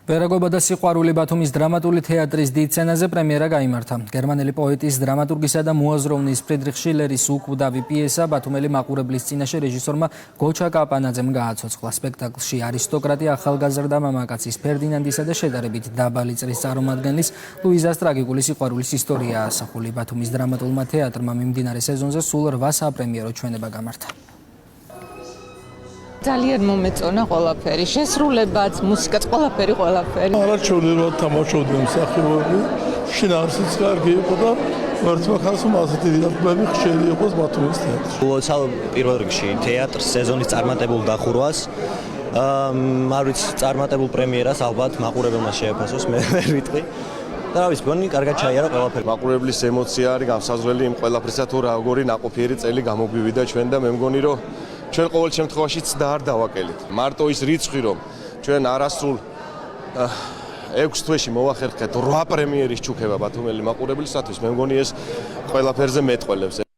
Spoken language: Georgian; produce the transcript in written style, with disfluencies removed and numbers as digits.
ვერაგობა და სიყვარული ბათუმის დრამატული თეატრის დიდ სცენაზე პრემიერა გაიმართა. გერმანელი პოეტის, დრამატურგისა და მუაზროვნის ფრიდრიხ შილერის უკვდავი პიესა ბათუმელი მაყურებლის წინაშე რეჟისორმა გოჩა კაპანაძემ გააცოცხლა. სპექტაკლში არისტოკრატი ახალგაზრდა მამაკაცის ფერდინანდისა და შედარებით დაბალი წრის წარმომადგენლის ლუიზას ტრაგიკული სიყვარულის ისტორიაა ასახული. ბათუმის დრამატულმა თეატრმა მიმდინარე სეზონზე სულ 8 საპრემიერო ჩვენება გამართა. ძალიან მომეწონა ყველაფერი, შესრულებაც, მუსიკაც, ყველაფერი. არაჩვეულებრივად თამაშობდნენ მსახიობები, შინაარსიც კარგი იყო და მართლაც მასეთი დიალოგები ხშირი იყოს ბათუმის თეატრში. პირველ რიგში თეატრს სეზონის წარმატებულ დახურვას, არ ვიცი, წარმატებულ პრემიერას ალბათ მაყურებელმა შეაფასოს, მე ვიტყვი. და რა ვიცი, გონი კარგად ჩაიარა ყველაფერი. მაყურებლის ემოცია არის განსაზღვრელი იმ ყველაფრისა, თუ როგორი ნაყოფიერი წელი გამოგვივიდა ჩვენ და მე მგონი რომ ჩვენ ყოველ შემთხვევაში ცდა არ დავაკელით. მარტო ის რიცხვი რომ ჩვენ არასრულ 6 თვეში მოვახერხეთ 8 პრემიერის ჩუქება ბათუმელი მაყურებლისათვის, მე მგონი ეს ყველაფერზე მეტყველებს.